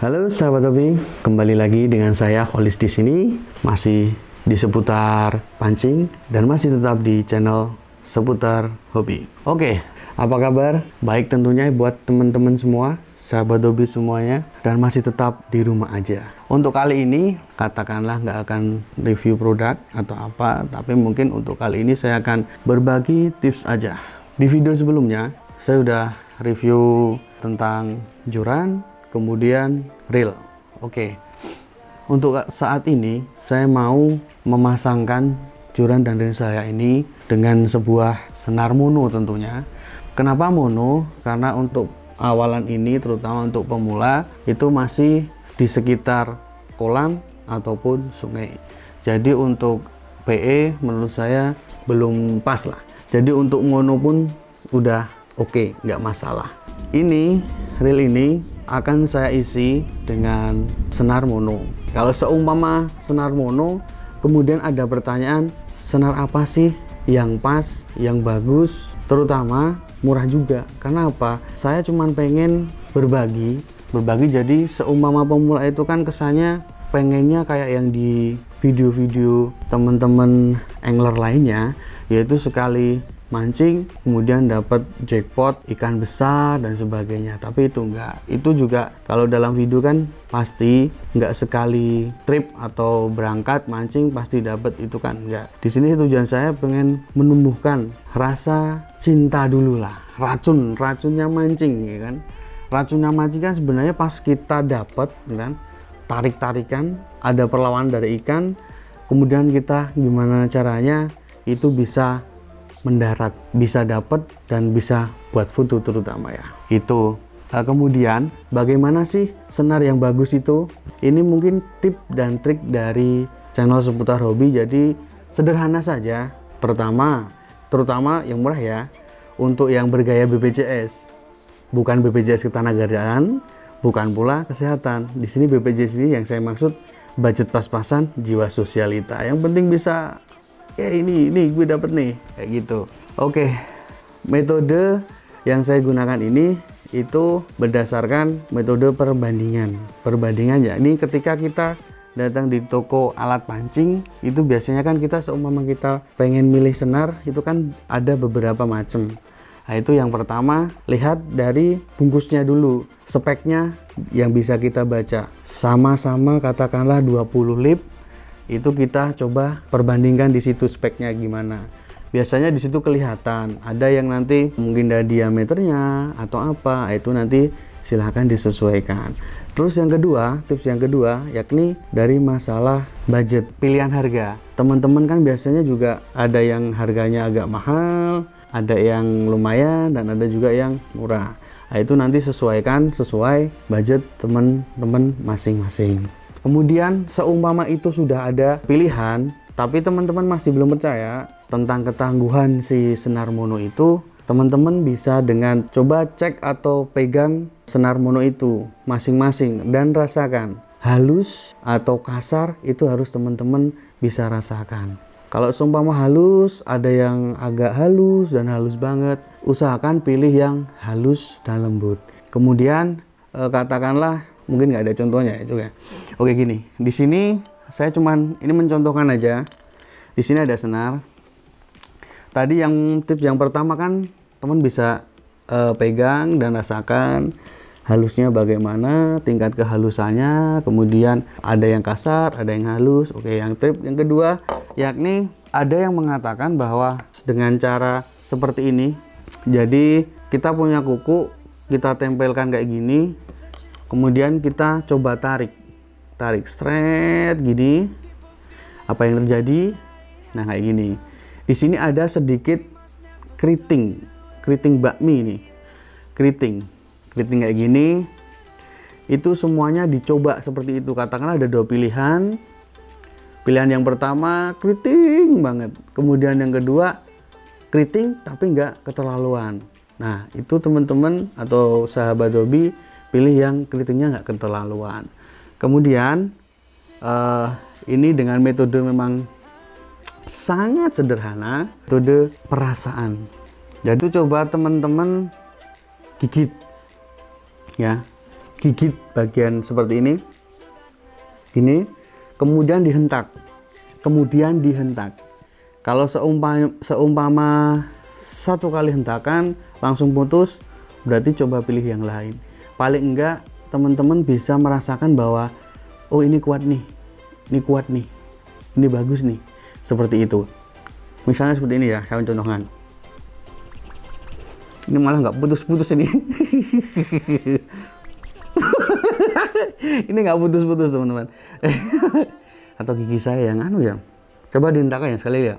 Halo sahabat hobi, kembali lagi dengan saya Holis di sini, masih di seputar pancing dan masih tetap di channel seputar hobi. Oke, apa kabar? Baik tentunya buat teman-teman semua, sahabat hobi semuanya, dan masih tetap di rumah aja. Untuk kali ini, katakanlah nggak akan review produk atau apa, tapi mungkin untuk kali ini saya akan berbagi tips aja. Di video sebelumnya, saya udah review tentang joran, kemudian reel. Oke. Untuk saat ini saya mau memasangkan joran dan reel saya ini dengan sebuah senar mono tentunya. Kenapa mono? Karena untuk awalan ini terutama untuk pemula itu masih di sekitar kolam ataupun sungai. Jadi untuk PE menurut saya belum pas lah. Jadi untuk mono pun udah oke, nggak masalah. Ini reel ini akan saya isi dengan senar mono. Kalau seumpama senar mono, kemudian ada pertanyaan, senar apa sih yang pas, yang bagus, terutama murah juga. Karena apa? Saya cuma pengen berbagi jadi seumpama pemula itu kan kesannya pengennya kayak yang di video-video teman-teman angler lainnya, yaitu sekali mancing kemudian dapat jackpot ikan besar dan sebagainya, tapi itu enggak. Itu juga kalau dalam video kan pasti enggak sekali trip atau berangkat mancing pasti dapat, itu kan enggak. Di sini tujuan saya pengen menumbuhkan rasa cinta dulu lah, racunnya mancing ya kan. Racunnya mancing kan sebenarnya pas kita dapat ya kan, tarik-tarikan ada perlawanan dari ikan, kemudian kita gimana caranya itu bisa mendarat, bisa dapat dan bisa buat foto terutama ya. Itu. Kemudian bagaimana sih senar yang bagus itu? Ini mungkin tip dan trik dari channel seputar hobi. Jadi sederhana saja. Pertama, terutama yang murah ya, untuk yang bergaya BPJS. Bukan BPJS Ketenagakerjaan, bukan pula kesehatan. Di sini BPJS ini yang saya maksud budget pas-pasan, jiwa sosialita. Yang penting bisa ya ini gue dapet nih kayak gitu. Oke, metode yang saya gunakan ini itu berdasarkan metode perbandingan ya. Ini ketika kita datang di toko alat pancing itu biasanya kan kita seumpama kita pengen milih senar itu kan ada beberapa macam. Nah itu yang pertama, lihat dari bungkusnya dulu, speknya yang bisa kita baca sama-sama katakanlah 20 lip. Itu kita coba perbandingkan di situ speknya gimana. Biasanya di situ kelihatan ada yang nanti mungkin ada diameternya atau apa, itu nanti silahkan disesuaikan. Terus yang kedua, tips yang kedua yakni dari masalah budget, pilihan harga. Teman-teman kan biasanya juga ada yang harganya agak mahal, ada yang lumayan dan ada juga yang murah. Nah, itu nanti sesuaikan sesuai budget teman-teman masing-masing. Kemudian seumpama itu sudah ada pilihan, tapi teman-teman masih belum percaya tentang ketangguhan si senar mono itu, teman-teman bisa dengan coba cek atau pegang senar mono itu masing-masing dan rasakan. Halus atau kasar itu harus teman-teman bisa rasakan. Kalau seumpama halus, ada yang agak halus dan halus banget, usahakan pilih yang halus dan lembut. Kemudian katakanlah mungkin nggak ada contohnya juga. Oke gini, di sini saya cuman ini mencontohkan aja. Di sini ada senar. Tadi yang tips yang pertama kan teman bisa pegang dan rasakan halusnya bagaimana, tingkat kehalusannya. Kemudian ada yang kasar, ada yang halus. Oke, yang tip yang kedua yakni ada yang mengatakan bahwa dengan cara seperti ini. Jadi kita punya kuku, kita tempelkan kayak gini. Kemudian kita coba tarik straight gini. Apa yang terjadi? Nah kayak gini. Di sini ada sedikit keriting bakmi ini. Keriting kayak gini. Itu semuanya dicoba seperti itu. Katakanlah ada dua pilihan. Pilihan yang pertama keriting banget. Kemudian yang kedua keriting tapi nggak keterlaluan. Nah itu teman-teman atau sahabat hobi pilih yang keritingnya nggak keterlaluan. Kemudian ini dengan metode memang sangat sederhana, metode perasaan. Jadi coba teman-teman gigit ya, gigit bagian seperti ini, kemudian dihentak, Kalau seumpama satu kali hentakan langsung putus, berarti coba pilih yang lain. Paling enggak teman-teman bisa merasakan bahwa oh ini kuat nih, ini bagus nih, seperti itu. Misalnya seperti ini ya, saya contohkan. Ini malah nggak putus-putus ini. Ini nggak putus-putus teman-teman. Atau gigi saya yang anu ya. Coba dihentakkan ya sekali ya.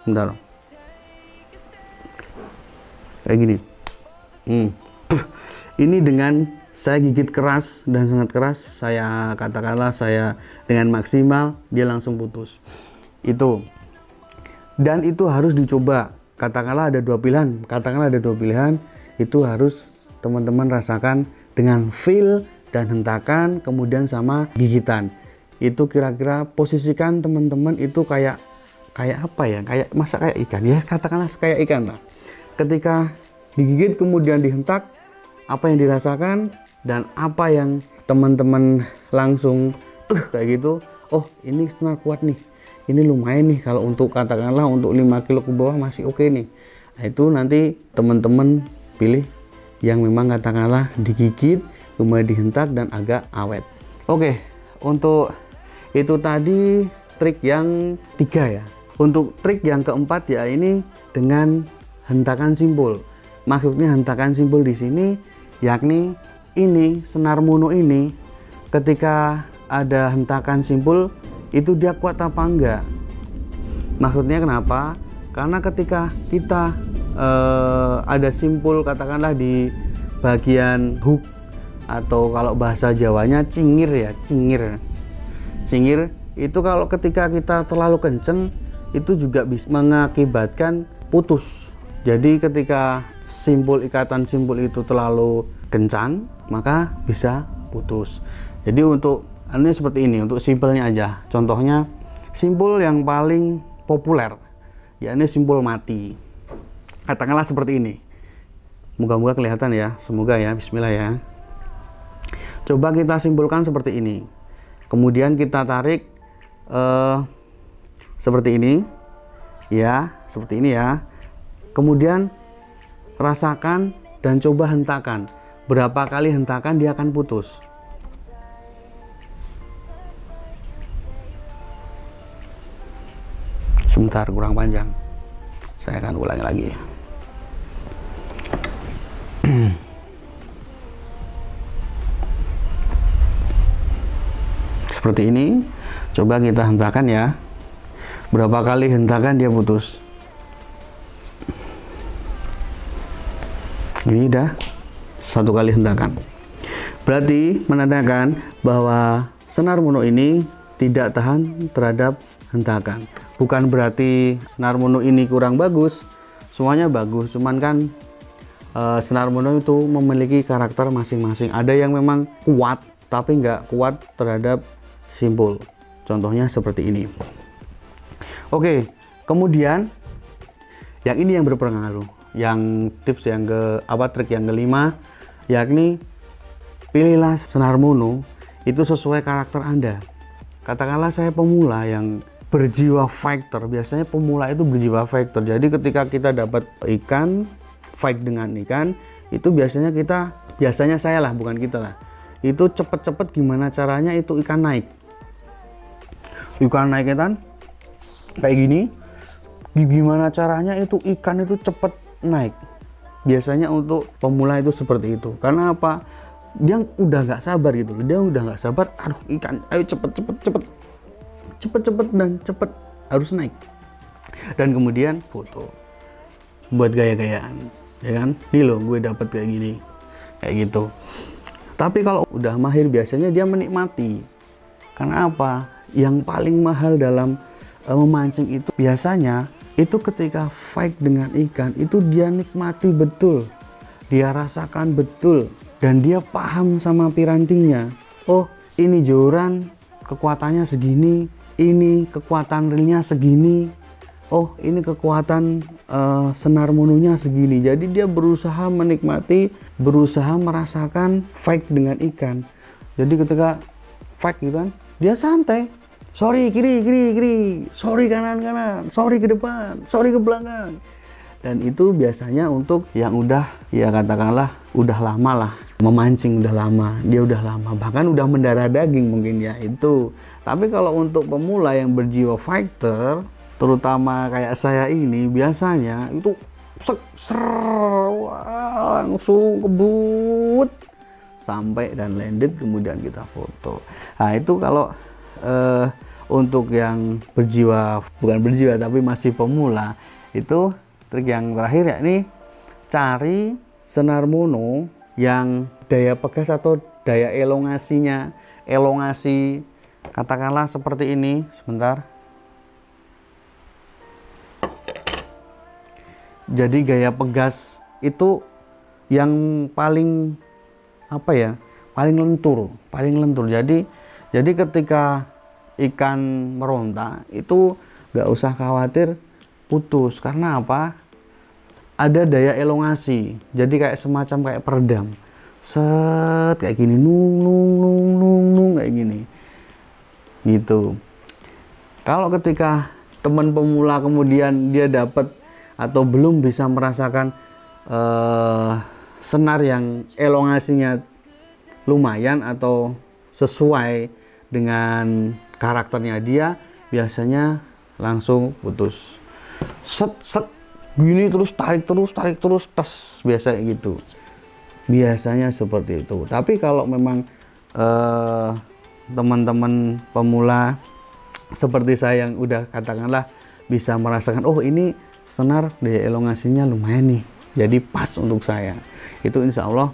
Bentar. Kayak gini. Ini dengan saya gigit keras dan sangat keras, saya katakanlah saya dengan maksimal, dia langsung putus. Itu. Dan itu harus dicoba. Katakanlah ada dua pilihan, itu harus teman-teman rasakan dengan feel dan hentakan, kemudian sama gigitan. Itu kira-kira posisikan teman-teman itu kayak apa ya? Kayak ikan ya, katakanlah kayak ikan lah. Ketika digigit kemudian dihentak, apa yang dirasakan dan apa yang teman-teman langsung kayak gitu, oh ini senar kuat nih, ini lumayan nih, kalau untuk katakanlah untuk 5 kilo ke bawah masih oke nih. Nah itu nanti teman-teman pilih yang memang katakanlah digigit kemudian dihentak dan agak awet. Oke, untuk itu tadi trik yang 3 ya. Untuk trik yang keempat ya ini dengan hentakan simpul. Maksudnya hentakan simpul di sini yakni ini senar mono ini ketika ada hentakan simpul itu dia kuat apa enggak. Maksudnya kenapa? Karena ketika kita ada simpul katakanlah di bagian hook atau kalau bahasa Jawanya cingir ya, cingir itu kalau ketika kita terlalu kenceng itu juga bisa mengakibatkan putus. Jadi ketika ikatan simpul itu terlalu kencang maka bisa putus. Jadi untuk ini seperti ini, untuk simpelnya aja. Contohnya simpul yang paling populer yakni simpul mati. Katakanlah seperti ini. Moga-moga kelihatan ya, semoga ya, bismillah ya. Coba kita simpulkan seperti ini. Kemudian kita tarik seperti ini. Ya, seperti ini ya. Kemudian rasakan dan coba hentakan. Berapa kali hentakan dia akan putus. Sebentar, kurang panjang. Saya akan ulangi lagi. Seperti ini. Coba kita hentakan ya. Berapa kali hentakan dia putus. Ini udah 1 kali hentakan. Berarti menandakan bahwa senar mono ini tidak tahan terhadap hentakan. Bukan berarti senar mono ini kurang bagus, semuanya bagus, cuman kan senar mono itu memiliki karakter masing-masing. Ada yang memang kuat tapi nggak kuat terhadap simpul, contohnya seperti ini. Oke, kemudian yang ini yang berpengaruh, yang tips yang trik yang kelima, yakni pilihlah senar mono itu sesuai karakter Anda. Katakanlah saya pemula yang berjiwa fighter, biasanya pemula itu berjiwa fighter. Jadi ketika kita dapat ikan, fight dengan ikan, itu biasanya saya lah, bukan kita lah, itu cepet-cepet gimana caranya itu ikan naik kan kayak gini, gimana caranya itu ikan itu cepet naik. Biasanya untuk pemula itu seperti itu. Karena apa? Dia udah nggak sabar gitu, dia udah nggak sabar, aduh ikan, ayo cepet dan cepet harus naik, dan kemudian foto buat gaya-gayaan, ya kan? Nih loh, gue dapet kayak gini, kayak gitu. Tapi kalau udah mahir biasanya dia menikmati. Karena apa? Yang paling mahal dalam memancing itu biasanya itu ketika fight dengan ikan itu dia nikmati betul, dia rasakan betul, dan dia paham sama pirantinya. Oh, ini joran kekuatannya segini, ini kekuatan reelnya segini. oh ini kekuatan senar mononya segini, jadi dia berusaha menikmati, berusaha merasakan fight dengan ikan. Jadi ketika fight gitu kan, dia santai, sorry kiri, sorry kanan, sorry ke depan, sorry ke belakang. Dan itu biasanya untuk yang udah, ya katakanlah udah lama lah memancing, udah lama, dia udah lama, bahkan udah mendarah daging mungkin ya itu. Tapi kalau untuk pemula yang berjiwa fighter, terutama kayak saya ini, biasanya itu langsung kebut sampai dan landed, kemudian kita foto. Nah itu kalau untuk yang berjiwa, bukan berjiwa tapi masih pemula, itu trik yang terakhir yakni cari senar mono yang daya pegas atau daya elongasinya, elongasi katakanlah seperti ini. Sebentar. Jadi gaya pegas itu yang paling apa ya, paling lentur. Jadi ketika ikan meronta itu nggak usah khawatir putus. Karena apa? Ada daya elongasi. Jadi kayak semacam kayak peredam. Set kayak gini, nung kayak gini. Gitu. Kalau ketika teman pemula kemudian dia dapat atau belum bisa merasakan senar yang elongasinya lumayan atau sesuai dengan karakternya dia, biasanya langsung putus. Set gini terus tarik terus tes, biasa gitu. Biasanya seperti itu. Tapi kalau memang teman-teman pemula seperti saya yang udah katakanlah bisa merasakan, oh ini senar daya elongasinya lumayan nih, jadi pas untuk saya, itu insya Allah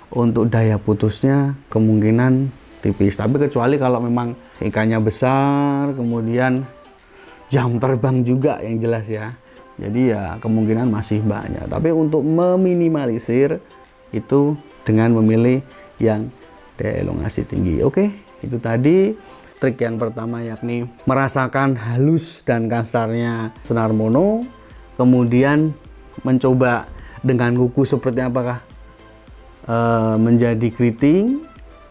untuk daya putusnya kemungkinan tipis. Tapi kecuali kalau memang ikannya besar, kemudian jam terbang juga yang jelas ya, jadi ya kemungkinan masih banyak. Tapi untuk meminimalisir itu dengan memilih yang daya elongasi tinggi. Oke, itu tadi trik yang pertama, yakni merasakan halus dan kasarnya senar mono, kemudian mencoba dengan kuku seperti apakah menjadi keriting,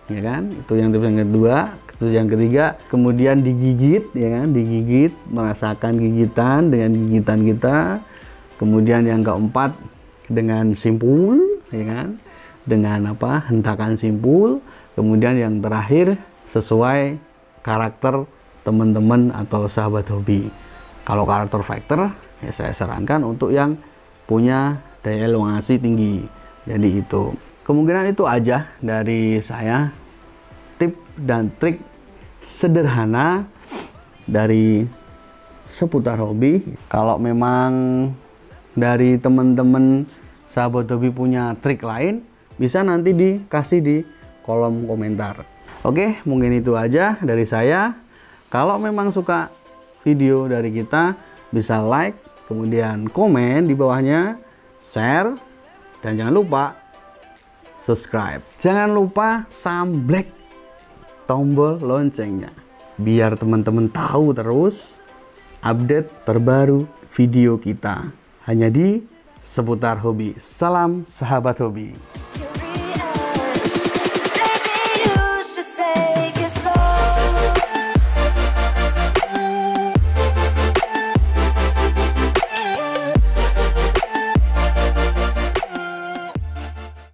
ya kan? Itu yang tips yang kedua. Terus yang ketiga, kemudian digigit, ya kan? Digigit, merasakan gigitan dengan gigitan kita. Kemudian yang keempat dengan simpul, ya kan? Dengan apa? Hentakan simpul. Kemudian yang terakhir sesuai karakter teman-teman atau sahabat hobi. Kalau karakter fighter, ya saya sarankan untuk yang punya daya elongasi tinggi. Jadi itu. Kemungkinan itu aja dari saya. Tip dan trik sederhana dari seputar hobi. Kalau memang dari teman-teman sahabat hobi punya trik lain, bisa nanti dikasih di kolom komentar. Oke, mungkin itu aja dari saya. Kalau memang suka video dari kita, bisa like, kemudian komen di bawahnya, share, dan jangan lupa subscribe. Jangan lupa samblek tombol loncengnya, biar teman-teman tahu terus update terbaru video kita hanya di seputar hobi. Salam sahabat hobi.